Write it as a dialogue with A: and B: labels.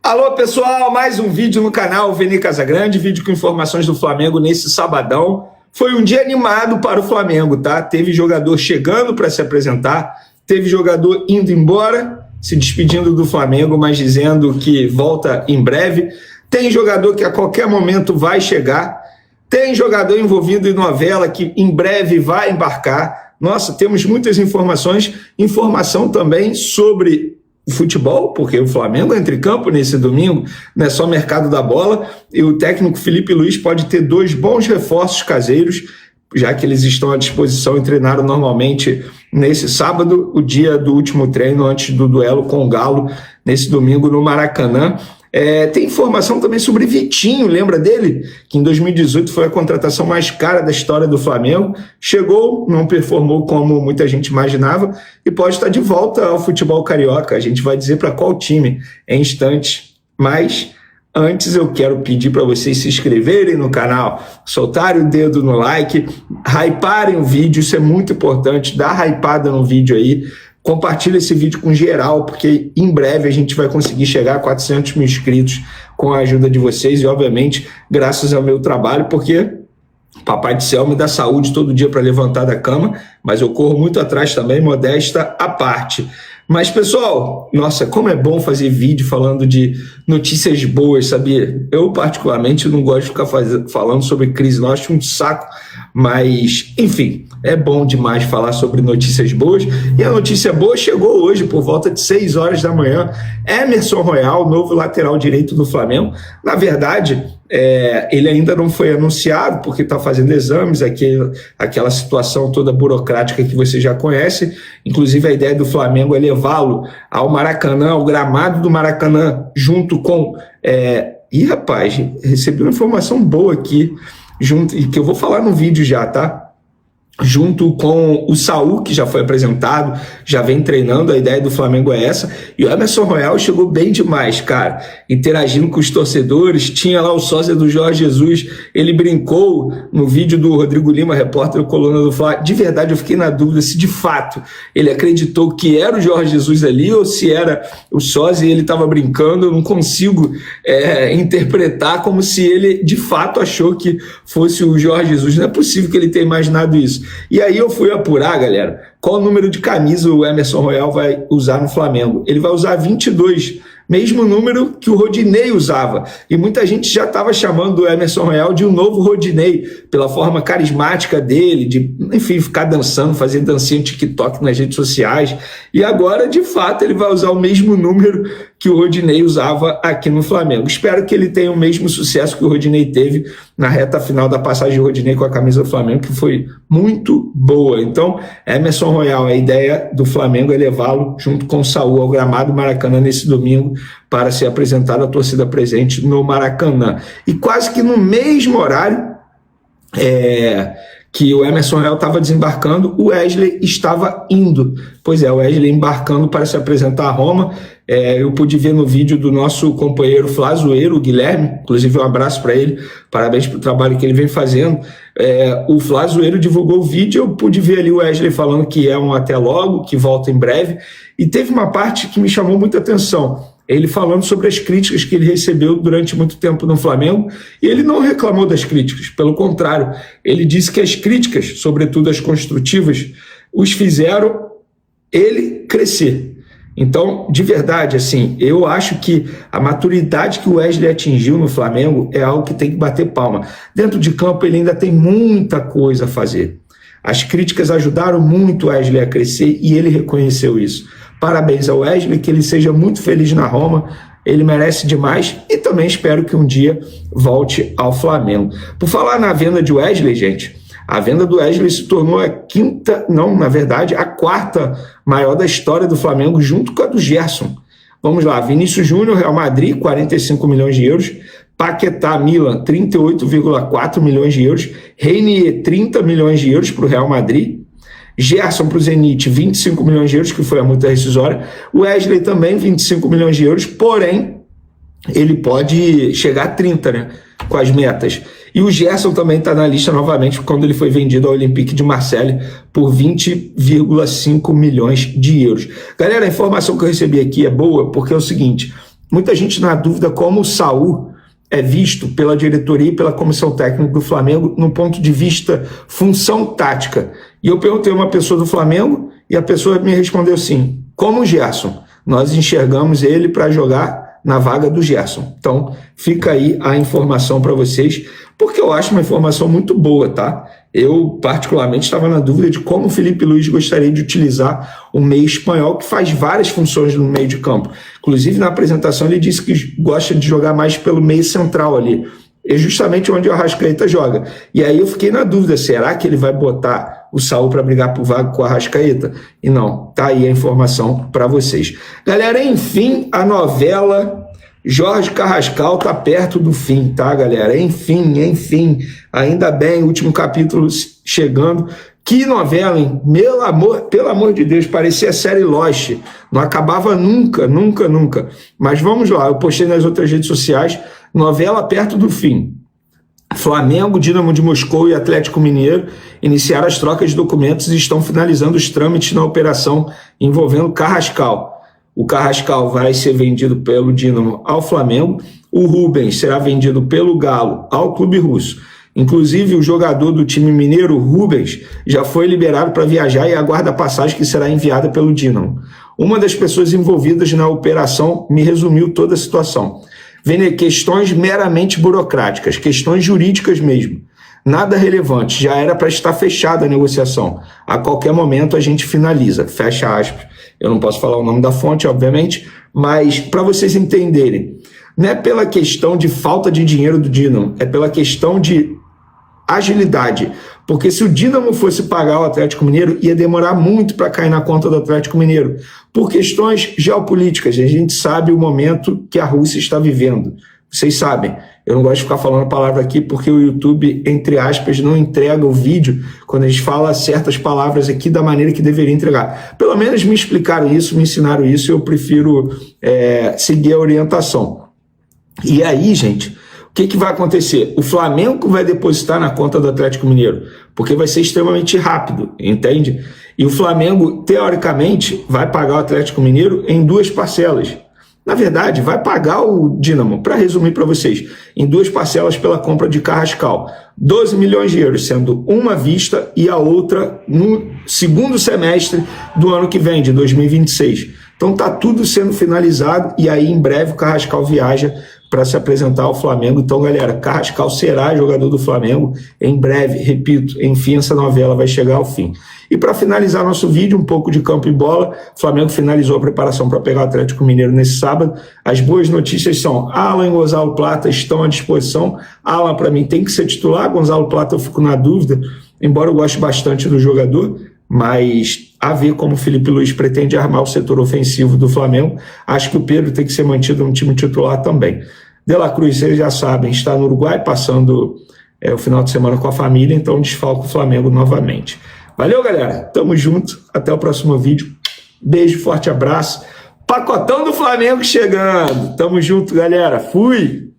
A: Alô pessoal, mais um vídeo no canal Vini Casagrande, vídeo com informações do Flamengo nesse sabadão. Foi um dia animado para o Flamengo, tá? Teve jogador chegando para se apresentar, teve jogador indo embora, se despedindo do Flamengo, mas dizendo que volta em breve. Tem jogador que a qualquer momento vai chegar, tem jogador envolvido em novela que em breve vai embarcar. Nossa, temos muitas informações, informação também sobre futebol, porque o Flamengo entra em campo nesse domingo, não é só mercado da bola, e o técnico Felipe Luiz pode ter dois bons reforços caseiros, já que eles estão à disposição e treinaram normalmente nesse sábado, o dia do último treino antes do duelo com o Galo, nesse domingo no Maracanã. Tem informação também sobre Vitinho, lembra dele? Que em 2018 foi a contratação mais cara da história do Flamengo. Chegou, não performou como muita gente imaginava e pode estar de volta ao futebol carioca. A gente vai dizer para qual time em instantes, mas antes eu quero pedir para vocês se inscreverem no canal, soltarem o dedo no like, hyparem o vídeo, isso é muito importante, dá hypada no vídeo aí. Compartilha esse vídeo com geral, porque em breve a gente vai conseguir chegar a 400 mil inscritos com a ajuda de vocês e, obviamente, graças ao meu trabalho, porque Papai do Céu me dá saúde todo dia para levantar da cama, mas eu corro muito atrás também, modesta à parte. Mas, pessoal, nossa, como é bom fazer vídeo falando de notícias boas, sabia? Eu, particularmente, não gosto de ficar falando sobre crise, não, acho um saco, mas, enfim, é bom demais falar sobre notícias boas. E a notícia boa chegou hoje, por volta de 6 horas da manhã. Emerson Royal, novo lateral direito do Flamengo. Na verdade, ele ainda não foi anunciado, porque está fazendo exames, aquela situação toda burocrática que você já conhece. Inclusive, a ideia do Flamengo é levá-lo ao Maracanã, ao gramado do Maracanã, junto com... rapaz, recebi uma informação boa aqui, e que eu vou falar no vídeo já, tá? Junto com o Saul, que já foi apresentado, já vem treinando, a ideia do Flamengo é essa, e o Emerson Royal chegou bem demais, cara, interagindo com os torcedores, tinha lá o sósia do Jorge Jesus, ele brincou no vídeo do Rodrigo Lima, repórter do Coluna do Fla, de verdade eu fiquei na dúvida se de fato ele acreditou que era o Jorge Jesus ali, ou se era o sósia e ele estava brincando, eu não consigo interpretar como se ele de fato achou que fosse o Jorge Jesus, não é possível que ele tenha imaginado isso. E aí eu fui apurar, galera, qual número de camisa o Emerson Royal vai usar no Flamengo. Ele vai usar 22, mesmo número que o Rodinei usava. E muita gente já estava chamando o Emerson Royal de um novo Rodinei, pela forma carismática dele, de, enfim, ficar dançando, fazer dancinha TikTok nas redes sociais. E agora, de fato, ele vai usar o mesmo número que o Rodinei usava aqui no Flamengo. Espero que ele tenha o mesmo sucesso que o Rodinei teve na reta final da passagem de Rodinei com a camisa do Flamengo, que foi muito boa. Então, Emerson Royal, a ideia do Flamengo é levá-lo junto com o Saul ao gramado Maracanã nesse domingo para ser apresentado à torcida presente no Maracanã. E quase que no mesmo horário que o Emerson Royal estava desembarcando, o Wesley estava indo. Pois é, o Wesley embarcando para se apresentar a Roma. Eu pude ver no vídeo do nosso companheiro Flazoeiro, o Guilherme, inclusive um abraço para ele, parabéns pelo trabalho que ele vem fazendo. O Flazoeiro divulgou o vídeo, eu pude ver ali o Wesley falando que é um até logo, que volta em breve, e teve uma parte que me chamou muita atenção, ele falando sobre as críticas que ele recebeu durante muito tempo no Flamengo, e ele não reclamou das críticas, pelo contrário, ele disse que as críticas, sobretudo as construtivas, os fizeram ele crescer. Então, de verdade, assim, eu acho que a maturidade que o Wesley atingiu no Flamengo é algo que tem que bater palma. Dentro de campo ele ainda tem muita coisa a fazer. As críticas ajudaram muito o Wesley a crescer e ele reconheceu isso. Parabéns ao Wesley, que ele seja muito feliz na Roma, ele merece demais e também espero que um dia volte ao Flamengo. Por falar na venda de Wesley, gente, a venda do Wesley se tornou a quarta maior da história do Flamengo, junto com a do Gerson. Vamos lá, Vinícius Júnior, Real Madrid, 45 milhões de euros, Paquetá, Milan, 38,4 milhões de euros, Reinier, 30 milhões de euros para o Real Madrid, Gerson para o Zenit, 25 milhões de euros, que foi a multa rescisória, Wesley também, 25 milhões de euros, porém, ele pode chegar a 30, né, com as metas. E o Gerson também está na lista novamente, quando ele foi vendido ao Olympique de Marseille por 20,5 milhões de euros. Galera, a informação que eu recebi aqui é boa, porque é o seguinte, muita gente na dúvida como o Saul é visto pela diretoria e pela comissão técnica do Flamengo no ponto de vista função tática. E eu perguntei a uma pessoa do Flamengo e a pessoa me respondeu assim, como o Gerson, nós enxergamos ele para jogar na vaga do Gerson. Então, fica aí a informação para vocês, porque eu acho uma informação muito boa, tá? Eu, particularmente, estava na dúvida de como o Felipe Luiz gostaria de utilizar o meio espanhol, que faz várias funções no meio de campo. Inclusive, na apresentação, ele disse que gosta de jogar mais pelo meio central ali. É justamente onde o Arrascaeta joga. E aí eu fiquei na dúvida, será que ele vai botar o Saul para brigar por vaga com o Arrascaeta? E não, tá aí a informação para vocês. Galera, enfim, a novela Jorge Carrascal tá perto do fim, tá, galera? Enfim, ainda bem, último capítulo chegando. Que novela, hein? Pelo amor de Deus, parecia série Lost. Não acabava nunca. Mas vamos lá, eu postei nas outras redes sociais, novela perto do fim. Flamengo, Dínamo de Moscou e Atlético Mineiro iniciaram as trocas de documentos e estão finalizando os trâmites na operação envolvendo Carrascal. O Carrascal vai ser vendido pelo Dínamo ao Flamengo. O Rubens será vendido pelo Galo ao Clube Russo. Inclusive, o jogador do time mineiro, Rubens, já foi liberado para viajar e aguarda a passagem que será enviada pelo Dínamo. Uma das pessoas envolvidas na operação me resumiu toda a situação. Vendo questões meramente burocráticas, questões jurídicas mesmo. Nada relevante, já era para estar fechada a negociação. A qualquer momento a gente finaliza, fecha aspas. Eu não posso falar o nome da fonte, obviamente, mas para vocês entenderem, não é pela questão de falta de dinheiro do Dínamo, é pela questão de agilidade, porque se o Dínamo fosse pagar o Atlético Mineiro, ia demorar muito para cair na conta do Atlético Mineiro, por questões geopolíticas. A gente sabe o momento que a Rússia está vivendo, vocês sabem. Eu não gosto de ficar falando a palavra aqui porque o YouTube, entre aspas, não entrega o vídeo quando a gente fala certas palavras aqui da maneira que deveria entregar. Pelo menos me explicaram isso, me ensinaram isso, e eu prefiro seguir a orientação. E aí, gente, o que vai acontecer? O Flamengo vai depositar na conta do Atlético Mineiro, porque vai ser extremamente rápido, entende? E o Flamengo, teoricamente, vai pagar o Atlético Mineiro em 2 parcelas. Na verdade, vai pagar o Dínamo, para resumir para vocês, em 2 parcelas pela compra de Carrascal. 12 milhões de euros, sendo uma à vista e a outra no segundo semestre do ano que vem, de 2026. Então tá tudo sendo finalizado e aí em breve o Carrascal viaja para se apresentar ao Flamengo. Então, galera, Carrascal será jogador do Flamengo em breve, repito, enfim, essa novela vai chegar ao fim. E para finalizar nosso vídeo, um pouco de campo e bola, o Flamengo finalizou a preparação para pegar o Atlético Mineiro nesse sábado. As boas notícias são: Alan e Gonzalo Plata estão à disposição. Alan, para mim, tem que ser titular. Gonzalo Plata, eu fico na dúvida, embora eu goste bastante do jogador, mas a ver como o Felipe Luiz pretende armar o setor ofensivo do Flamengo. Acho que o Pedro tem que ser mantido no time titular também. De La Cruz, vocês já sabem, está no Uruguai, passando o final de semana com a família, então desfalca o Flamengo novamente. Valeu, galera. Tamo junto. Até o próximo vídeo. Beijo, forte abraço. Pacotão do Flamengo chegando. Tamo junto, galera. Fui!